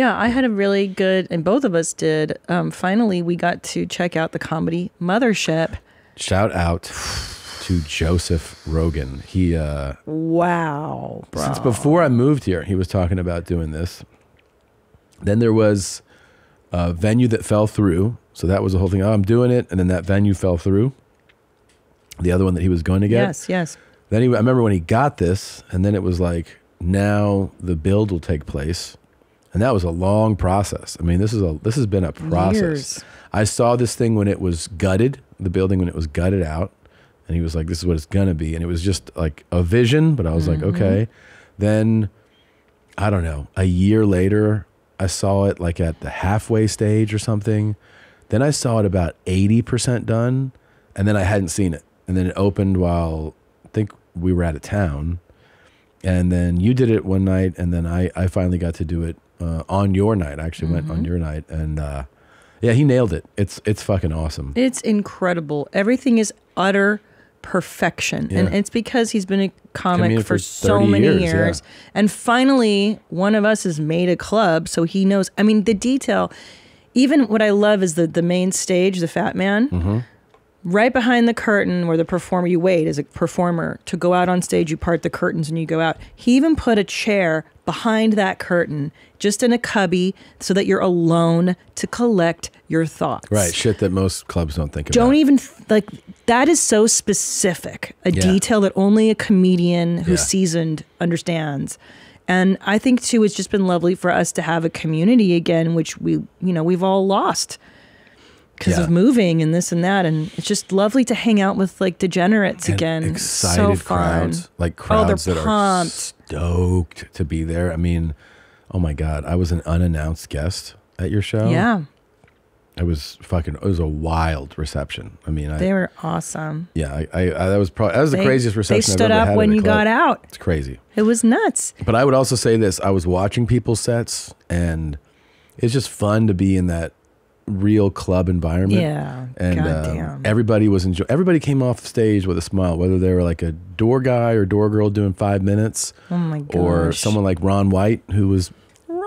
Yeah, I had a really good, and both of us did. Finally, we got to check out the comedy Mothership. Shout out to Joseph Rogan. He wow, bro. Since before I moved here, he was talking about doing this. Then there was a venue that fell through. So that was the whole thing. Oh, I'm doing it. And then that venue fell through. The other one that he was going to get. Yes. Then I remember when he got this, and then it was like, now the build will take place. And that was a long process. I mean, this has been a process. Years. I saw this thing when it was gutted, the building when it was gutted out. And he was like, this is what it's going to be. And it was just like a vision, but I was like, okay. Then, I don't know, a year later, I saw it like at the halfway stage or something. Then I saw it about 80% done, and then I hadn't seen it. And then it opened while I think we were out of town. And then you did it one night, and then I finally got to do it on your night. I actually went on your night, and yeah, he nailed it. It's fucking awesome. It's incredible. Everything is utter perfection. Yeah. And it's because he's been a comic for so many years. Yeah. And finally, one of us has made a club, so he knows. I mean, the detail, even what I love is the main stage, the Fat Man. Right behind the curtain where the performer, you wait as a performer to go out on stage, you part the curtains and you go out. He even put a chair behind that curtain, just in a cubby, so that you're alone to collect your thoughts. Right, shit that most clubs don't think about. Don't even, like, that is so specific, a detail that only a comedian who's seasoned understands. And I think, too, it's just been lovely for us to have a community again, which we've all lost. Because of moving and this and that, and it's just lovely to hang out with like degenerates and again. Excited so crowds, like crowds that pumped. Are stoked to be there. I mean, oh my God, I was an unannounced guest at your show. Yeah, it was a wild reception. I mean, they were awesome. Yeah, that was the craziest reception. They stood up when you got out. It's crazy. It was nuts. But I would also say this: I was watching people's sets, and it's just fun to be in that real club environment. Yeah, and everybody was enjoying. Everybody came off stage with a smile, whether they were like a door guy or door girl doing 5 minutes, oh my gosh, or someone like Ron White who was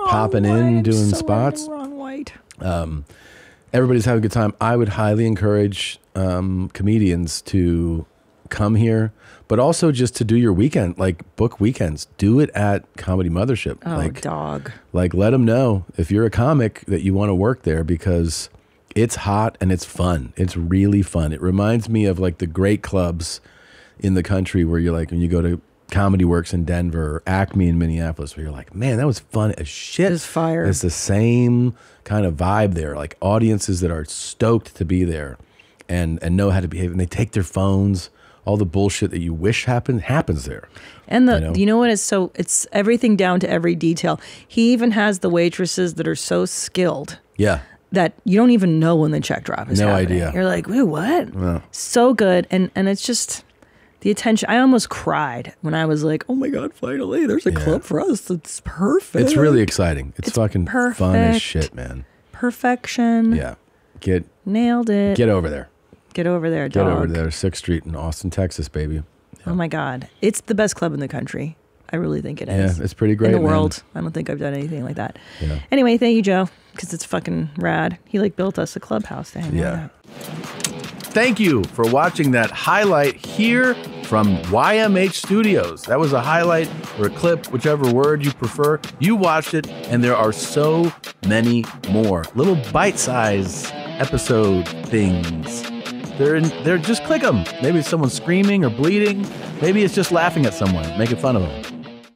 popping in doing spots. Ron White. Everybody's having a good time. I would highly encourage comedians to come here, but also just to do your weekend, like book weekends. Do it at Comedy Mothership. Like let them know if you're a comic that you want to work there, because it's hot and it's fun. It's really fun. It reminds me of like the great clubs in the country where you're like, when you go to Comedy Works in Denver or Acme in Minneapolis, where you're like, man, that was fun as shit. It's fire. It's the same kind of vibe there. Like audiences that are stoked to be there and know how to behave, and they take their phones. All the bullshit that you wish happens there. And you know what is so, it's everything down to every detail. He even has the waitresses that are so skilled. Yeah. That you don't even know when the check drop is happening. No idea. You're like, wait, what? No. So good. And it's just the attention. I almost cried when I was like, oh my God, finally, there's a club for us. It's perfect. It's really exciting. It's fucking perfect. Fun as shit, man. Perfection. Yeah. Nailed it. Get over there. Get over there, dog. Get over there, 6th Street in Austin, Texas, baby. Yeah. Oh my God. It's the best club in the country. I really think it is. Yeah, it's pretty great. In the world. I don't think I've done anything like that. Yeah. Anyway, thank you, Joe, because it's fucking rad. He like built us a clubhouse to hang out at. Thank you for watching that highlight here from YMH Studios. That was a highlight or a clip, whichever word you prefer. You watched it, and there are so many more little bite-sized episode things. They're just click them. Maybe it's someone screaming or bleeding. Maybe it's just laughing at someone, making fun of them.